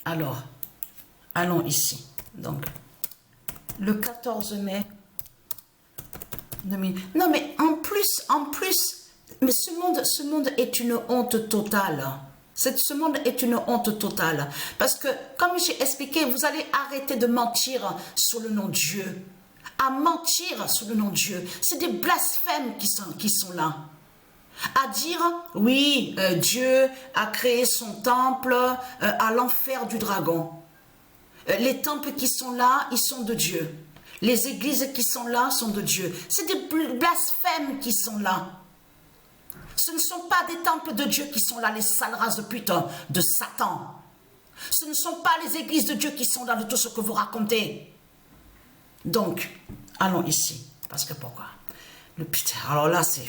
Alors, allons ici. Donc, le 14 mai 2000. Non, mais en plus, mais ce monde est une honte totale. Ce monde est une honte totale. Parce que, comme j'ai expliqué, vous allez arrêter de mentir sur le nom de Dieu. À mentir sur le nom de Dieu. C'est des blasphèmes qui sont là. À dire, oui, Dieu a créé son temple à l'enfer du dragon. Les temples qui sont là, ils sont de Dieu. Les églises qui sont là sont de Dieu. C'est des blasphèmes qui sont là. Ce ne sont pas des temples de Dieu qui sont là, les sales races de pute de Satan. Ce ne sont pas les églises de Dieu qui sont là de tout ce que vous racontez. Donc, allons ici. Parce que pourquoi? Le putain, alors là, c'est...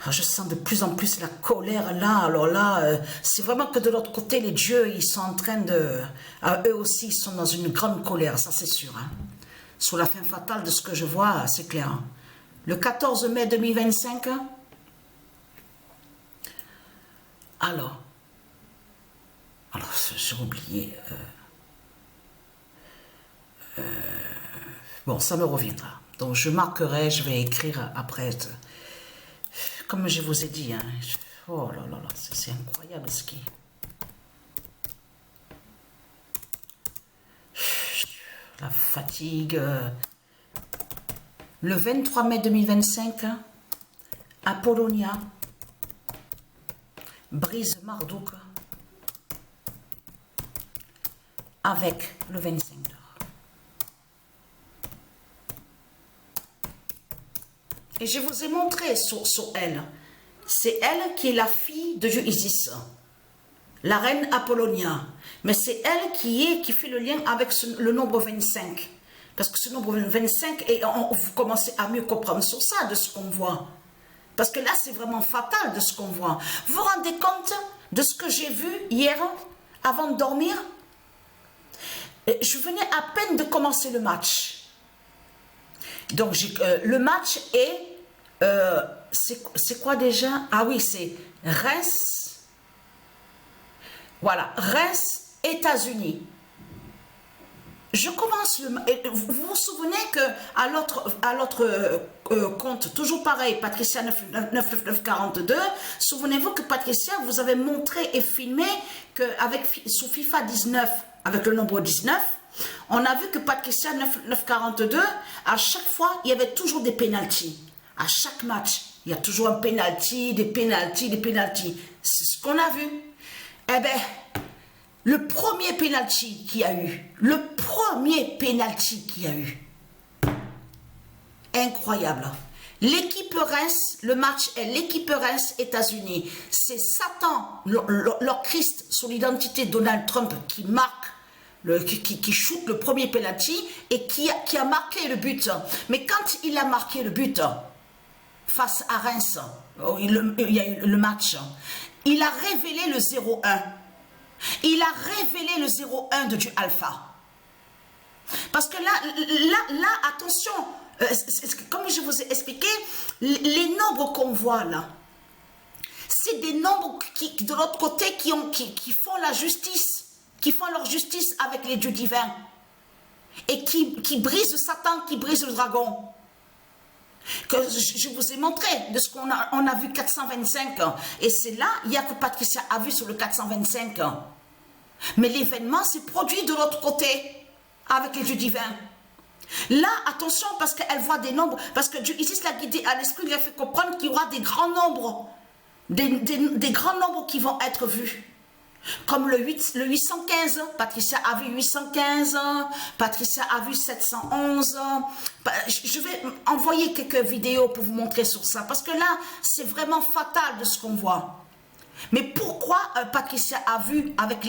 Je sens de plus en plus la colère là. Alors là, c'est vraiment que de l'autre côté, les dieux, ils sont en train de... eux aussi, ils sont dans une grande colère, ça c'est sûr. Hein. Sur la fin fatale de ce que je vois, c'est clair. Hein. Le 14 mai 2025... Alors, j'ai oublié. Bon, ça me reviendra. Donc, je marquerai, je vais écrire après. Comme je vous ai dit, hein. Oh là là là, c'est incroyable ce qui... La fatigue. Le 23 mai 2025, Apollonia brise Marduk avec le 25 d'or. Et je vous ai montré sur elle. C'est elle qui est la fille de dieu Isis, la reine Apollonia. Mais c'est elle qui fait le lien avec le nombre 25. Parce que ce nombre 25, et vous commencez à mieux comprendre sur ça, de ce qu'on voit. Parce que là, c'est vraiment fatal de ce qu'on voit. Vous vous rendez compte de ce que j'ai vu hier, avant de dormir? Je venais à peine de commencer le match. Donc, le match est... c'est quoi déjà? Ah oui, c'est Reims. Voilà, Reims, États-Unis. Je commence le... Vous vous souvenez que à l'autre compte, toujours pareil, Patricia 99942, souvenez-vous que Patricia vous avait montré et filmé que sous FIFA 19, avec le nombre 19, on a vu que Patricia 9942, à chaque fois, il y avait toujours des pénaltys. À chaque match, il y a toujours un pénalty, des pénaltys, des pénaltys. C'est ce qu'on a vu. Eh bien, le premier pénalty qu'il y a eu, incroyable. L'équipe Reims, le match est l'équipe Reims États-Unis. C'est Satan, leur Christ sur l'identité de Donald Trump qui marque, qui shoot le premier penalty et qui a marqué le but. Mais quand il a marqué le but face à Reims, il y a eu le match, il a révélé le 0-1. Il a révélé le 0-1 de Dieu Alpha. Parce que là, attention, comme je vous ai expliqué, les nombres qu'on voit là, c'est des nombres qui, de l'autre côté, qui font la justice, qui font leur justice avec les dieux divins. Et qui brisent Satan, qui brisent le dragon. Que je vous ai montré de ce qu'on a vu 425 ans. Et c'est là, il n'y a que Patricia a vu sur le 425 ans. Mais l'événement s'est produit de l'autre côté, avec les dieux divins. Là, attention, parce qu'elle voit des nombres, parce que Dieu Isis l'a guidé à l'esprit, lui a fait comprendre qu'il y aura des grands nombres, des grands nombres qui vont être vus. Comme le 815, Patricia a vu 815, Patricia a vu 711. Je vais envoyer quelques vidéos pour vous montrer sur ça, parce que là, c'est vraiment fatal de ce qu'on voit. Mais pourquoi Patricia a vu avec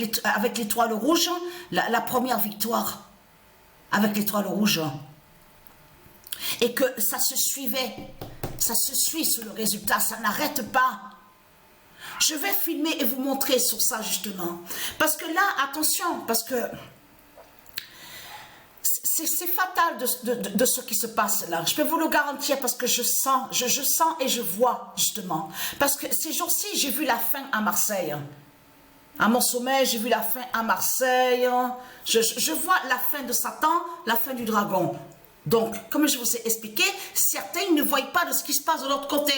l'étoile rouge la première victoire avec l'étoile rouge et que ça se suivait, ça se suit sur le résultat, ça n'arrête pas. Je vais filmer et vous montrer sur ça justement. Parce que là, attention, parce que c'est fatal de ce qui se passe là. Je peux vous le garantir parce que je sens et je vois justement. Parce que ces jours-ci, j'ai vu la fin à Marseille. À mon sommeil, j'ai vu la fin à Marseille. Je vois la fin de Satan, la fin du dragon. Donc, comme je vous ai expliqué, certains ne voient pas de ce qui se passe de l'autre côté.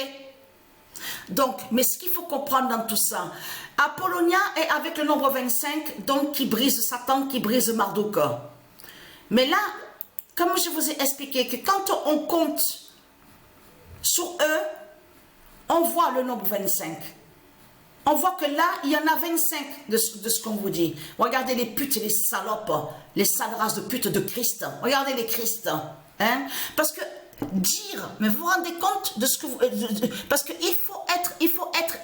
Donc, mais ce qu'il faut comprendre dans tout ça, Apollonia est avec le nombre 25, donc qui brise Satan, qui brise Marduk. Mais là, comme je vous ai expliqué, que quand on compte sur eux, on voit le nombre 25. On voit que là, il y en a 25 de ce qu'on vous dit. Regardez les putes, les salopes, les sales races de putes de Christ. Regardez les Christ. Hein? Parce que dire, mais vous vous rendez compte de ce que vous... parce qu'il faut être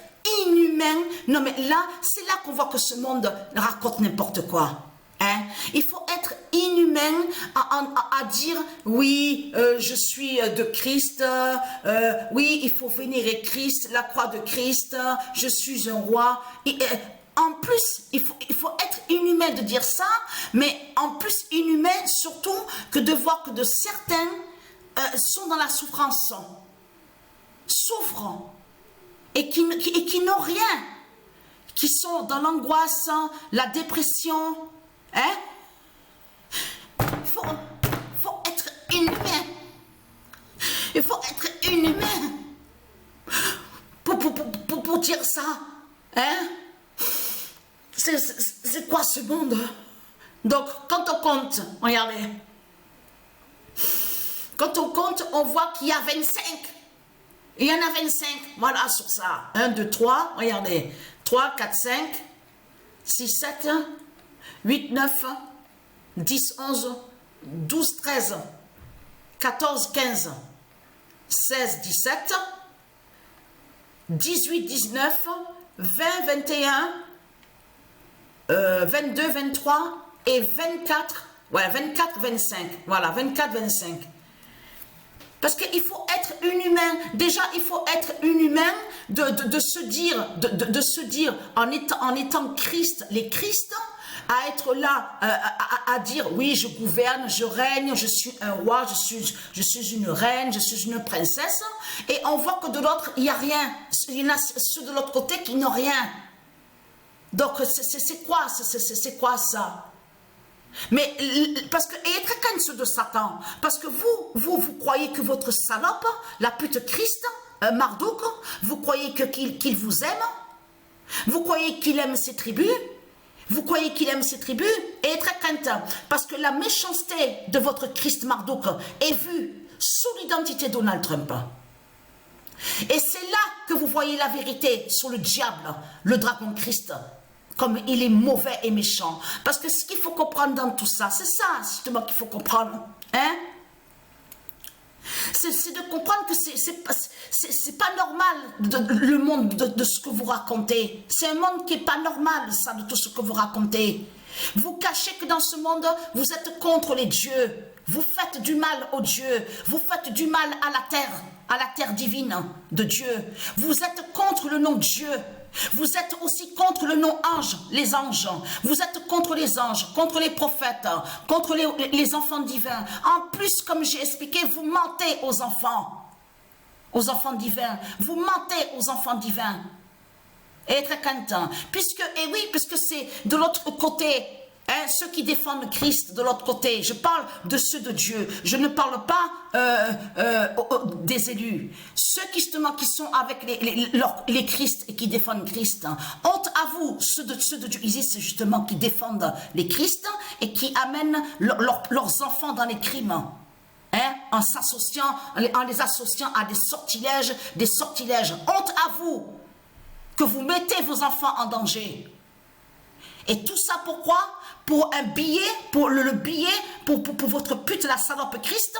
inhumain. Non mais là, c'est là qu'on voit que ce monde raconte n'importe quoi. Hein? Il faut être inhumain à dire oui, je suis de Christ, oui, il faut vénérer Christ, la croix de Christ, je suis un roi. Et, en plus, il faut être inhumain de dire ça, mais en plus inhumain surtout que de voir que de certains sont dans la souffrance, souffrent et qui n'ont rien, qui sont dans l'angoisse, la dépression. Hein? Faut être inhumain. Il faut être inhumain pour dire ça. Hein? C'est quoi ce monde? Donc, quand on compte, regardez. Quand on compte, on voit qu'il y a 25. Il y en a 25. Voilà, sur ça. 1, 2, 3. Regardez. 3, 4, 5, 6, 7... 8, 9, 10, 11, 12, 13, 14, 15, 16, 17, 18, 19, 20, 21, 22, 23 et 24, ouais, 24, 25, voilà, 24, 25. Parce qu'il faut être inhumain. Déjà, il faut être inhumain de se dire en étant Christ, les Christ, à être là, à dire oui, je gouverne, je règne, je suis un roi, je suis une reine, je suis une princesse. Et on voit que de l'autre, il n'y a rien. Il y en a ceux de l'autre côté qui n'ont rien. Donc, c'est quoi ça? Mais, parce que, et très quand ceux de Satan, parce que vous croyez que votre salope, la pute Christ, Marduk, vous croyez qu'il vous aime? Vous croyez qu'il aime ses tribus? Vous croyez qu'il aime ses tribus? Et très quand, parce que la méchanceté de votre Christ Marduk est vue sous l'identité Donald Trump. Et c'est là que vous voyez la vérité sur le diable, le dragon Christ. Comme il est mauvais et méchant. Parce que ce qu'il faut comprendre dans tout ça, c'est ça justement qu'il faut comprendre. Hein? C'est de comprendre que c'est pas normal le monde de ce que vous racontez. C'est un monde qui n'est pas normal, ça, de tout ce que vous racontez. Vous cachez que dans ce monde, vous êtes contre les dieux. Vous faites du mal aux dieux. Vous faites du mal à la terre divine de Dieu. Vous êtes contre le nom Dieu. Vous êtes aussi contre le nom ange, les anges. Vous êtes contre les anges, contre les prophètes, contre les enfants divins. En plus, comme j'ai expliqué, vous mentez aux enfants divins. Vous mentez aux enfants divins. Et très content. Puisque c'est de l'autre côté, hein, ceux qui défendent Christ de l'autre côté. Je parle de ceux de Dieu. Je ne parle pas des élus. Ceux qui sont avec les Christ et qui défendent Christ. Honte à vous, ceux de Dieu Isis justement qui défendent les Christ et qui amènent leurs enfants dans les crimes. Hein, en les associant à des sortilèges. Honte à vous que vous mettez vos enfants en danger. Et tout ça pourquoi? Pour un billet, pour le billet, pour votre pute, la salope Christ,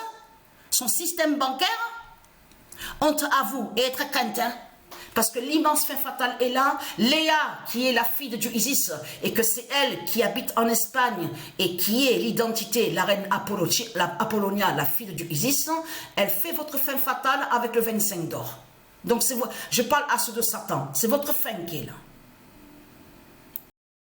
son système bancaire. Honte à vous, et être quentin, parce que l'immense fin fatale est là. Léa, qui est la fille de Dieu Isis, et que c'est elle qui habite en Espagne, et qui est l'identité, la reine Apollonia, la fille de Dieu Isis, elle fait votre fin fatale avec le 25 d'or. Donc, je parle à ceux de Satan, c'est votre fin qui est là.